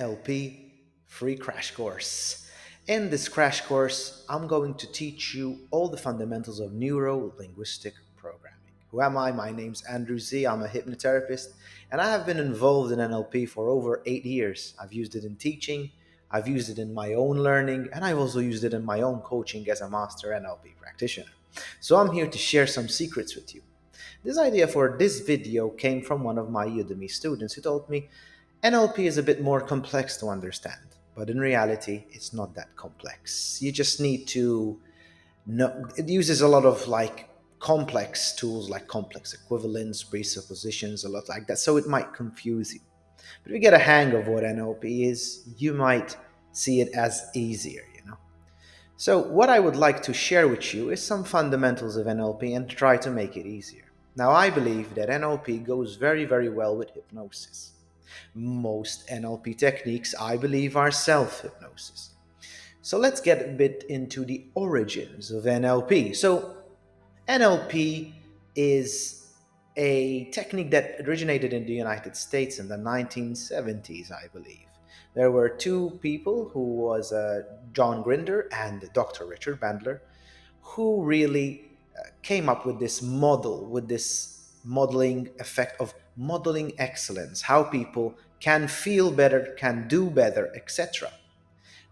NLP free crash course. In this crash course, I'm going to teach you all the fundamentals of neuro linguistic programming. Who am I? My name's Andrew Z. I'm a hypnotherapist, and I have been involved in NLP for over 8 years. I've used it in teaching, I've used it in my own learning, and I've also used it in my own coaching as a master NLP practitioner. So I'm here to share some secrets with you. This idea for this video came from one of my Udemy students who told me NLP is a bit more complex to understand, but in reality, it's not that complex. You just need to know. It uses a lot of complex tools like complex equivalence, presuppositions, a lot like that, so it might confuse you. But if you get a hang of what NLP is, you might see it as easier. So, what I would like to share with you is some fundamentals of NLP and try to make it easier. Now, I believe that NLP goes very, very well with hypnosis. Most NLP techniques, I believe, are self hypnosis. So, let's get a bit into the origins of NLP. So, NLP is a technique that originated in the United States in the 1970s, I believe. There were two people, who was John Grinder and Dr. Richard Bandler, who really came up with this model, with this modeling effect of modeling excellence, how people can feel better, can do better, etc.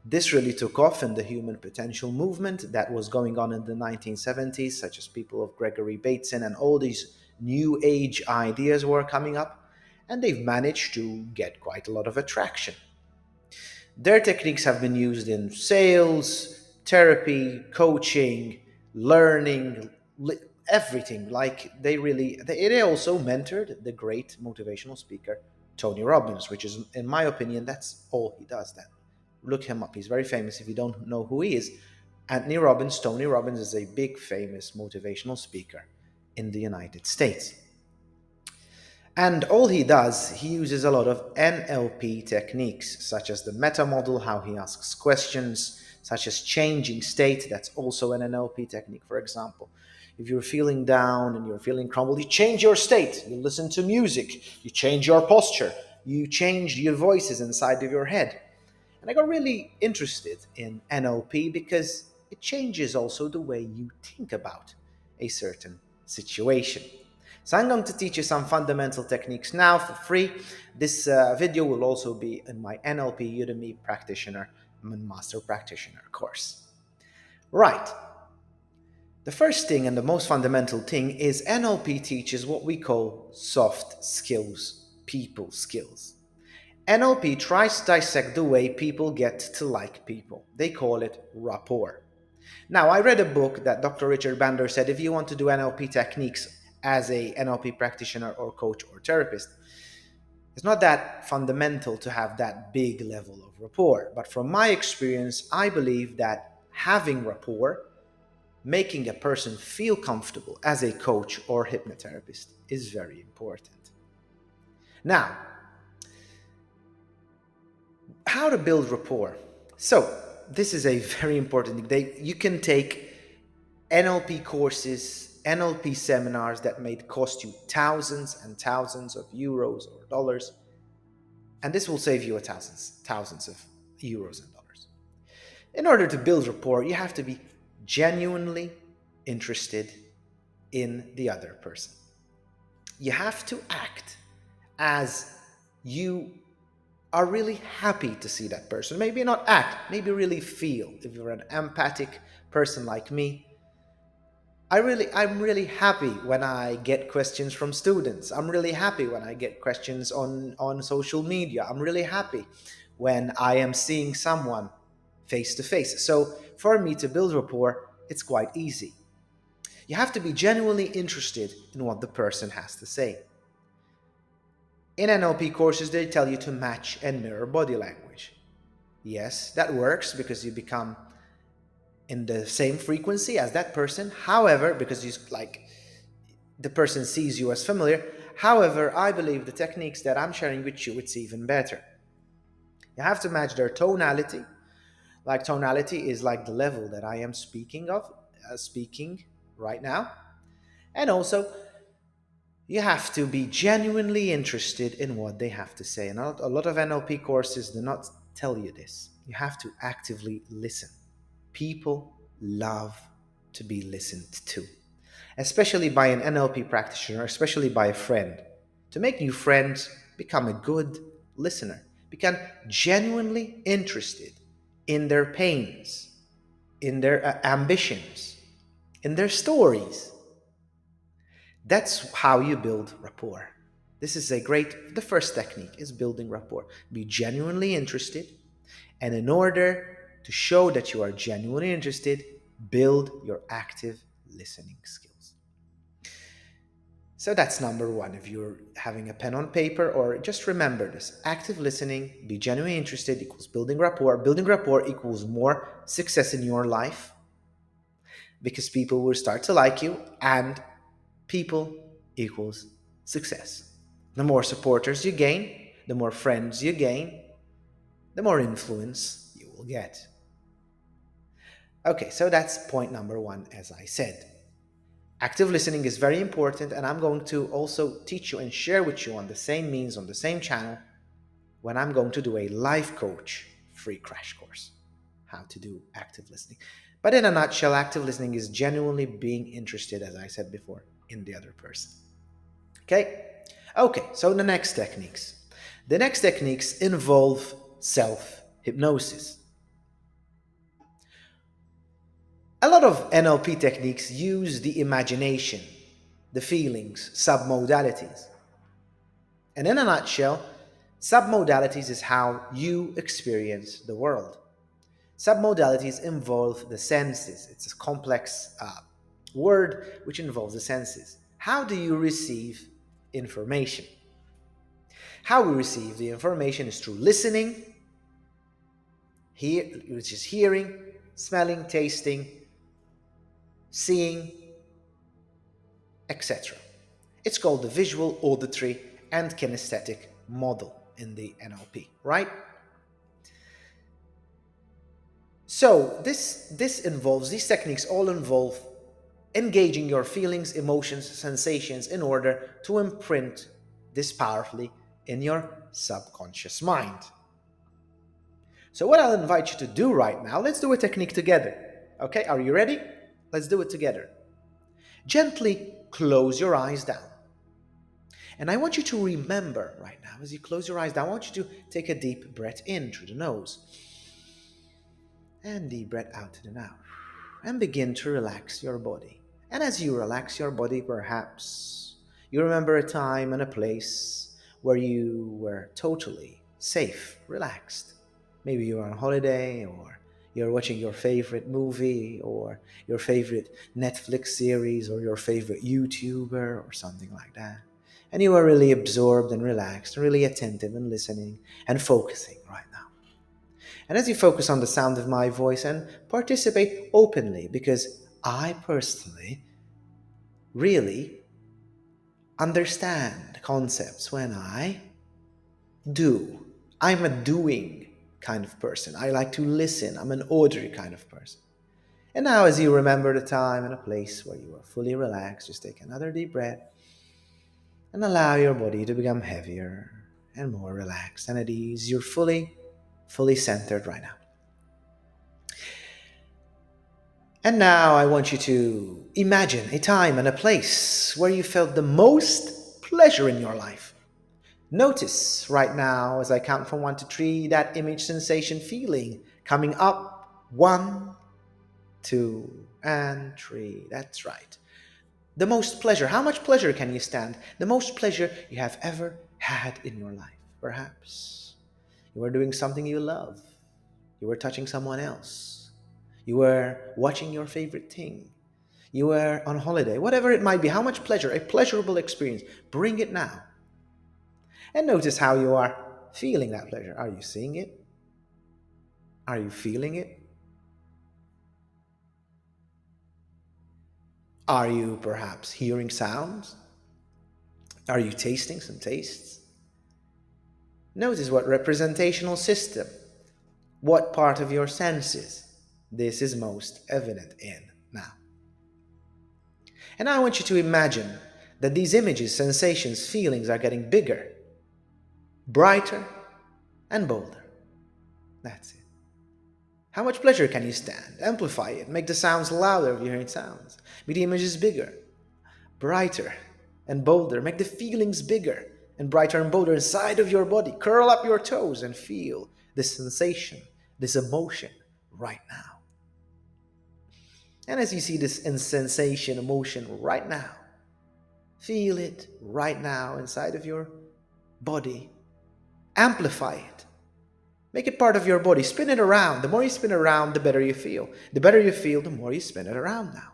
This really took off in the human potential movement that was going on in the 1970s, such as people of Gregory Bateson, and all these new age ideas were coming up, and they've managed to get quite a lot of attraction. Their techniques have been used in sales, therapy, coaching, learning, everything. Like they also mentored the great motivational speaker Tony Robbins, which is, in my opinion, that's all he does. Then look him up. He's very famous. If you don't know who he is, Tony Robbins is a big famous motivational speaker in the United States. And all he does, he uses a lot of NLP techniques, such as the meta model, how he asks questions, such as changing state. That's also an NLP technique, for example. If you're feeling down and you're feeling crumbled, you change your state. You listen to music. You change your posture. You change your voices inside of your head. And I got really interested in NLP because it changes also the way you think about a certain situation. So I'm going to teach you some fundamental techniques now for free. This video will also be in my NLP Udemy Practitioner and Master Practitioner course. Right. The first thing and the most fundamental thing is NLP teaches what we call soft skills, people skills. NLP tries to dissect the way people get to like people. They call it rapport. Now, I read a book that Dr. Richard Bandler said if you want to do NLP techniques as a NLP practitioner or coach or therapist, it's not that fundamental to have that big level of rapport. But from my experience, I believe that having rapport, making a person feel comfortable as a coach or hypnotherapist, is very important. Now, how to build rapport. So, this is a very important thing. You can take NLP courses, NLP seminars that may cost you thousands and thousands of euros or dollars, and this will save you thousands of euros and dollars. In order to build rapport, you have to be genuinely interested in the other person. You have to act as you are really happy to see that person. Maybe not act, maybe really feel. If you're an empathic person like me, I'm really happy when I get questions from students. I'm really happy when I get questions on social media. I'm really happy when I am seeing someone face to face. So for me to build rapport, it's quite easy. You have to be genuinely interested in what the person has to say. In NLP courses, they tell you to match and mirror body language. Yes, that works because you become in the same frequency as that person. However, because the person sees you as familiar. However, I believe the techniques that I'm sharing with you, it's even better. You have to match their tonality. Like tonality is like the level that I am speaking right now. And also, You have to be genuinely interested in what they have to say. And a lot of NLP courses do not tell you this. You have to actively listen. People love to be listened to, especially by an NLP practitioner, especially by a friend. To make new friends, become a good listener. Become genuinely interested in their pains, in their ambitions, in their stories. That's how you build rapport. This is the first technique is building rapport. Be genuinely interested, and in order to show that you are genuinely interested, build your active listening skills. So that's number one. If you're having a pen on paper, or just remember this: active listening, be genuinely interested equals building rapport. Building rapport equals more success in your life because people will start to like you, and people equals success. The more supporters you gain, the more friends you gain, the more influence you will get. Okay, so that's point number one, as I said. Active listening is very important, and I'm going to also teach you and share with you on the same means, on the same channel, when I'm going to do a life coach free crash course, how to do active listening. But in a nutshell, active listening is genuinely being interested, as I said before, in the other person. Okay? Okay, so the next techniques. The next techniques involve self-hypnosis. A lot of NLP techniques use the imagination, the feelings, submodalities. And in a nutshell, submodalities is how you experience the world. Submodalities involve the senses. It's a complex word which involves the senses. How do you receive information? How we receive the information is through listening, which is hearing, smelling, tasting, seeing, etc. It's called the visual, auditory, and kinesthetic model in the NLP, right? So these techniques all involve engaging your feelings, emotions, sensations in order to imprint this powerfully in your subconscious mind. So what I'll invite you to do right now, let's do a technique together. Okay, are you ready? Let's do it together. Gently close your eyes down. And I want you to remember right now, as you close your eyes down, I want you to take a deep breath in through the nose and deep breath out to the mouth. And begin to relax your body. And as you relax your body, perhaps you remember a time and a place where you were totally safe, relaxed. Maybe you're on holiday, or you're watching your favorite movie, or your favorite Netflix series, or your favorite YouTuber, or something like that. And you are really absorbed and relaxed, really attentive and listening and focusing right now. And as you focus on the sound of my voice and participate openly, because I personally really understand concepts when I do. I'm a doing kind of person. I like to listen. I'm an auditory kind of person. And now, as you remember the time and a place where you are fully relaxed, just take another deep breath and allow your body to become heavier and more relaxed and at ease. You're fully centered right now. And now I want you to imagine a time and a place where you felt the most pleasure in your life. Notice right now, as I count from 1 to 3, that image, sensation, feeling coming up. 1, 2, and 3. That's right. The most pleasure. How much pleasure can you stand? The most pleasure you have ever had in your life. Perhaps you were doing something you love. You were touching someone else. You were watching your favorite thing. You were on holiday. Whatever it might be, how much pleasure, a pleasurable experience. Bring it now. And notice how you are feeling that pleasure. Are you seeing it? Are you feeling it? Are you perhaps hearing sounds? Are you tasting some tastes? Notice what representational system, what part of your senses this is most evident in now. And I want you to imagine that these images, sensations, feelings are getting bigger, brighter, and bolder. That's it. How much pleasure can you stand? Amplify it. Make the sounds louder if you're hearing sounds. Make the images bigger, brighter, and bolder. Make the feelings bigger and brighter and bolder inside of your body. Curl up your toes and feel this sensation, this emotion right now. And as you see this sensation, emotion right now, feel it right now inside of your body. Amplify it. Make it part of your body. Spin it around. The more you spin it around, the better you feel. The better you feel, the more you spin it around now.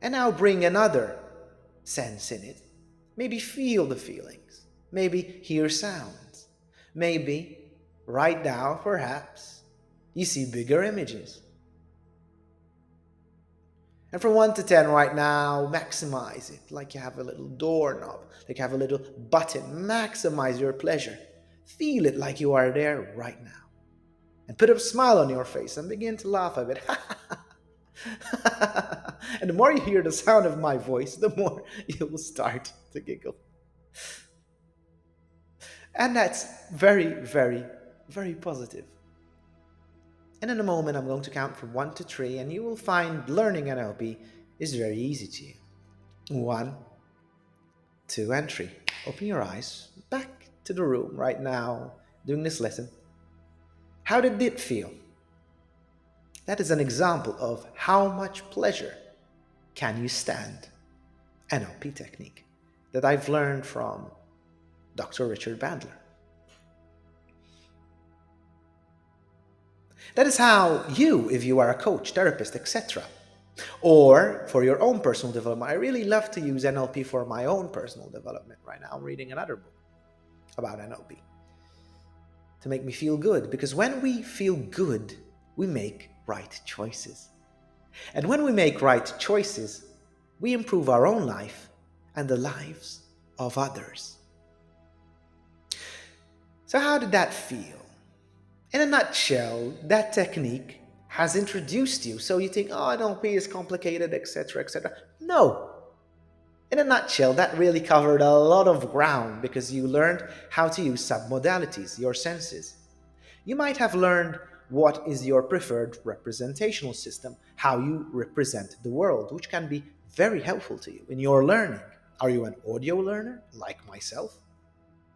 And now bring another sense in it. Maybe feel the feelings. Maybe hear sounds. Maybe, right now, perhaps, you see bigger images. And from 1 to 10 right now, maximize it. Like you have a little doorknob, like you have a little button. Maximize your pleasure. Feel it like you are there right now. And put a smile on your face and begin to laugh a bit. And the more you hear the sound of my voice, the more you will start to giggle. And that's very, very, very positive. And in a moment, I'm going to count from 1 to 3, and you will find learning NLP is very easy to you. 1, 2, and 3. Open your eyes, back to the room right now, doing this lesson. How did it feel? That is an example of how much pleasure can you stand. NLP technique that I've learned from Dr. Richard Bandler. That is how you, if you are a coach, therapist, etc., or for your own personal development. I really love to use NLP for my own personal development right now. I'm reading another book about NLP to make me feel good, because when we feel good, we make right choices. And when we make right choices, we improve our own life and the lives of others. So how did that feel? In a nutshell, that technique has introduced you. So you think, oh, NLP is complicated, etc., etc. No. In a nutshell, that really covered a lot of ground because you learned how to use submodalities, your senses. You might have learned what is your preferred representational system, how you represent the world, which can be very helpful to you in your learning. Are you an audio learner, like myself?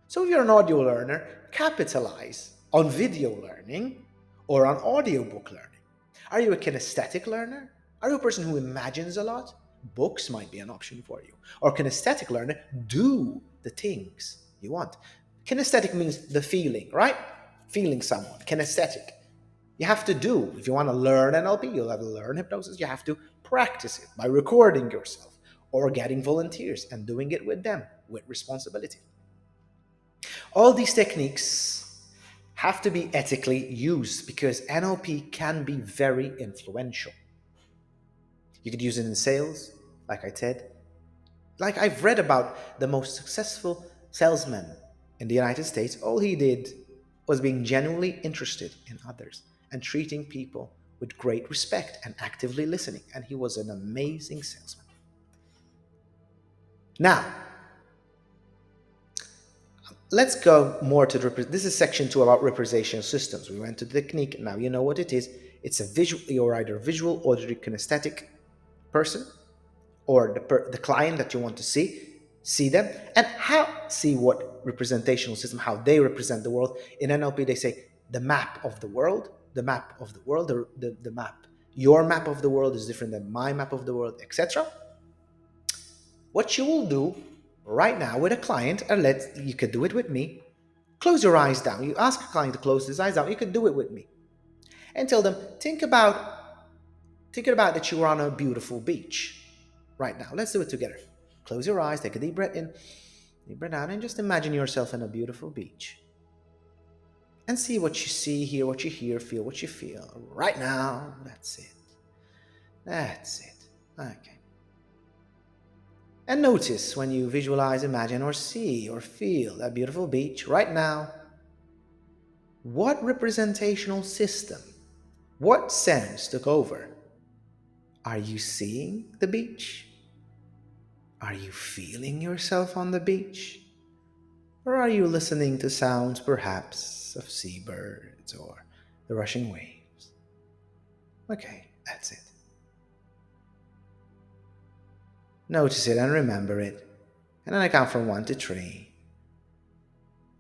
So if you're an audio learner, capitalize on video learning or on audiobook learning. Are you a kinesthetic learner? Are you a person who imagines a lot? Books might be an option for you. Or kinesthetic learner, do the things you want. Kinesthetic means the feeling, right? Feeling someone. Kinesthetic. You have to do. If you want to learn NLP, you'll have to learn hypnosis. You have to practice it by recording yourself or getting volunteers and doing it with them with responsibility. All these techniques have to be ethically used because NLP can be very influential. You could use it in sales, like I said. Like I've read about the most successful salesman in the United States. All he did was being genuinely interested in others and treating people with great respect and actively listening. And he was an amazing salesman. Now, let's go more to this is section 2 about representation systems. We went to the technique. Now you know what it is. It's a visual, you're either visual, auditory, kinesthetic person, or the client that you want to see them, and see what representational system, how they represent the world. In NLP, they say the map of the world, the map map. Your map of the world is different than my map of the world, etc. What you will do right now with a client, and you could do it with me. Close your eyes down. You ask a client to close his eyes down. You could do it with me, and tell them, think about that you are on a beautiful beach right now. Let's do it together. Close your eyes. Take a deep breath in, deep breath out, and just imagine yourself on a beautiful beach. And see what you see, hear what you hear, feel what you feel right now. That's it. That's it. Okay. And notice when you visualize, imagine, or see or feel that beautiful beach right now, what representational system, what sense took over? Are you seeing the beach? Are you feeling yourself on the beach? Or are you listening to sounds perhaps of seabirds or the rushing waves? Okay, that's it. Notice it and remember it. And then I count from 1 to 3.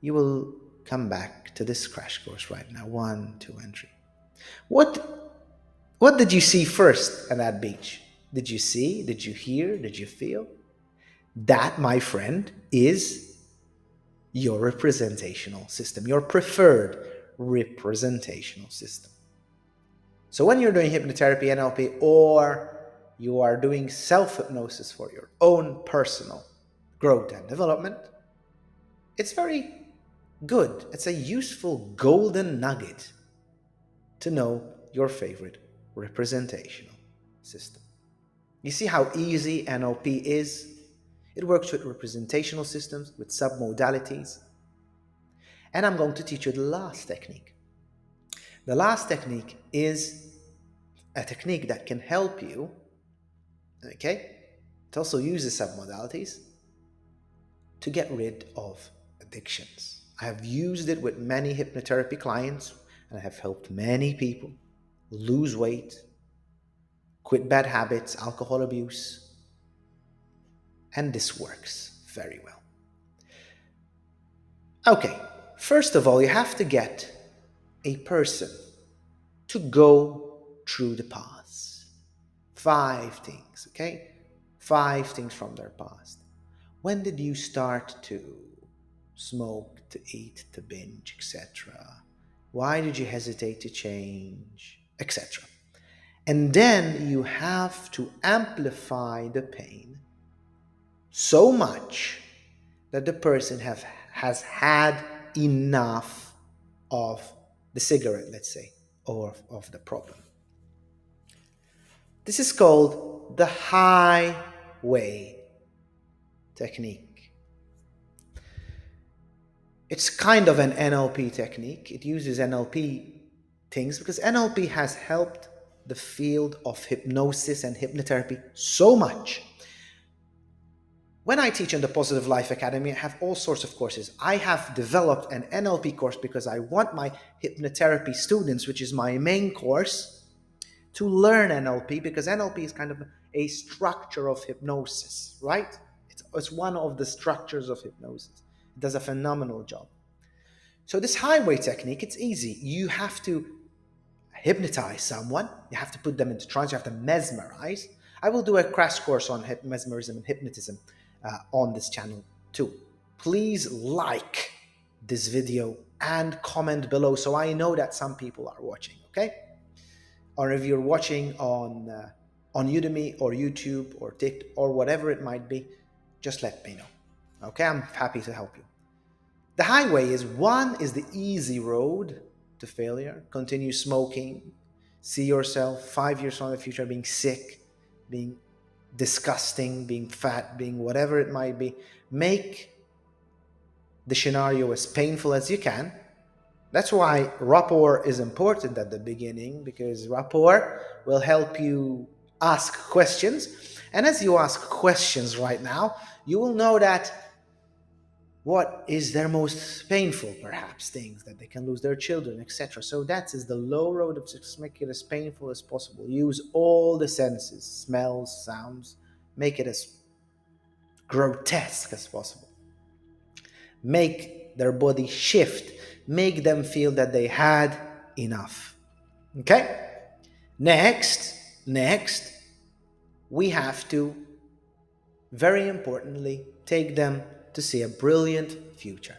You will come back to this crash course right now. 1, 2, and 3. What what did you see first at that beach? Did you see? Did you hear? Did you feel? That, my friend, is your representational system, your preferred representational system. So when you're doing hypnotherapy, NLP, or you are doing self-hypnosis for your own personal growth and development, it's very good. It's a useful golden nugget to know your favorite representational system. You see how easy NLP is? It works with representational systems, with submodalities. And I'm going to teach you the last technique. The last technique is a technique that can help you, okay? It also uses submodalities to get rid of addictions. I have used it with many hypnotherapy clients, and I have helped many people lose weight, quit bad habits, alcohol abuse, and this works very well. Okay, first of all, you have to get a person to go through the past. 5 things, okay? 5 things from their past. When did you start to smoke, to eat, to binge, etc.? Why did you hesitate to change, etc.? And then you have to amplify the pain so much that the person has had enough of the cigarette, let's say, or of the problem. This is called the highway technique. It's kind of an NLP technique. It uses NLP things because NLP has helped the field of hypnosis and hypnotherapy so much. When I teach in the Positive Life Academy, I have all sorts of courses. I have developed an NLP course because I want my hypnotherapy students, which is my main course, to learn NLP, because NLP is kind of a structure of hypnosis, right? It's one of the structures of hypnosis. It does a phenomenal job. So this highway technique, it's easy. You have to hypnotize someone. You have to put them into trance. You have to mesmerize. I will do a crash course on mesmerism and hypnotism on this channel too. Please like this video and comment below so I know that some people are watching, okay? Or if you're watching on Udemy or YouTube or TikTok or whatever it might be, just let me know. Okay, I'm happy to help you. The highway is the easy road to failure. Continue smoking. See yourself 5 years from the future being sick, being disgusting, being fat, being whatever it might be. Make the scenario as painful as you can. That's why rapport is important at the beginning, because rapport will help you ask questions. And as you ask questions right now, you will know that what is their most painful, perhaps, things that they can lose their children, etc. So that is the low road of success. Make it as painful as possible. Use all the senses, smells, sounds. Make it as grotesque as possible. Make their body shift. Make them feel that they had enough. Okay? Next, we have to, very importantly, take them to see a brilliant future.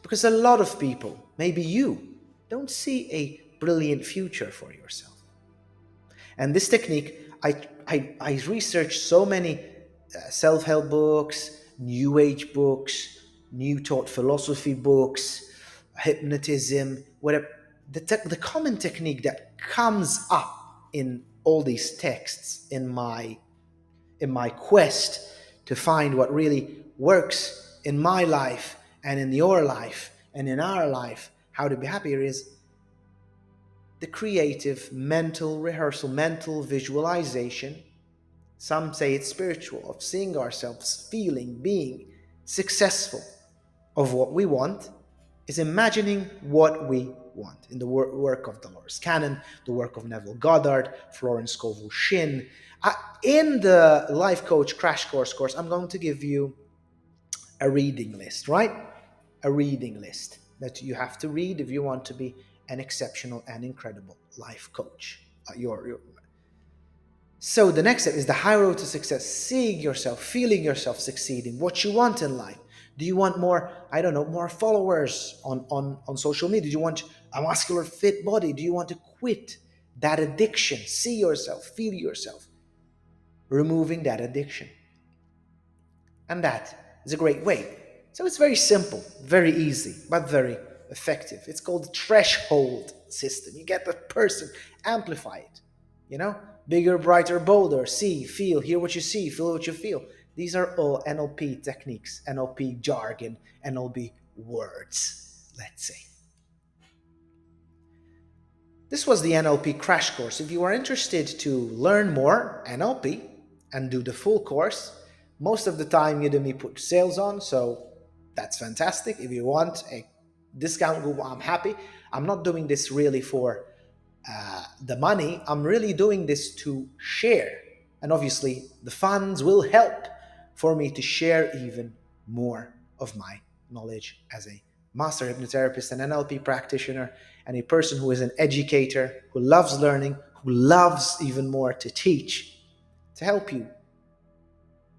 Because a lot of people, maybe you, don't see a brilliant future for yourself. And this technique, I researched so many self-help books, new age books, new thought philosophy books, hypnotism, whatever. The common technique that comes up in all these texts in my quest to find what really works in my life and in your life and in our life, how to be happier, is the creative mental rehearsal, mental visualization Some say it's spiritual, of seeing ourselves, feeling, being successful of what we want, is imagining what we want. In the work of Dolores Cannon, the work of Neville Goddard, Florence Scovel Shinn. In the Life Coach Crash Course, I'm going to give you a reading list, right? A reading list that you have to read if you want to be an exceptional and incredible life coach. So the next step is the high road to success, seeing yourself, feeling yourself succeeding, what you want in life. Do you want more, I don't know, more followers on social media? Do you want a muscular, fit body? Do you want to quit that addiction? See yourself, feel yourself, removing that addiction. And that is a great way. So it's very simple, very easy, but very effective. It's called the threshold system. You get the person, amplify it. You know, bigger, brighter, bolder, see, feel, hear what you see, feel what you feel. These are all NLP techniques, NLP jargon, NLP words, let's say. This was the NLP Crash Course. If you are interested to learn more NLP and do the full course, most of the time Udemy put sales on, so that's fantastic. If you want a discount group, I'm happy. I'm not doing this really for the money. I'm really doing this to share. And obviously, the funds will help for me to share even more of my knowledge as a master hypnotherapist, an NLP practitioner, and a person who is an educator, who loves learning, who loves even more to teach, to help you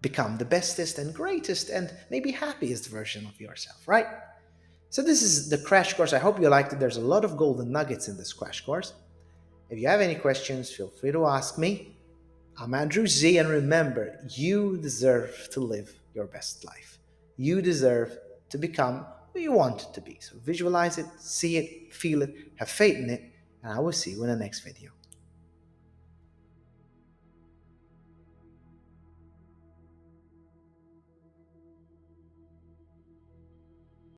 become the bestest and greatest and maybe happiest version of yourself, right? So this is the crash course. I hope you liked it. There's a lot of golden nuggets in this crash course. If you have any questions, feel free to ask me. I'm Andrew Z, and remember, you deserve to live your best life. You deserve to become who you want to be. So visualize it, see it, feel it, have faith in it, and I will see you in the next video.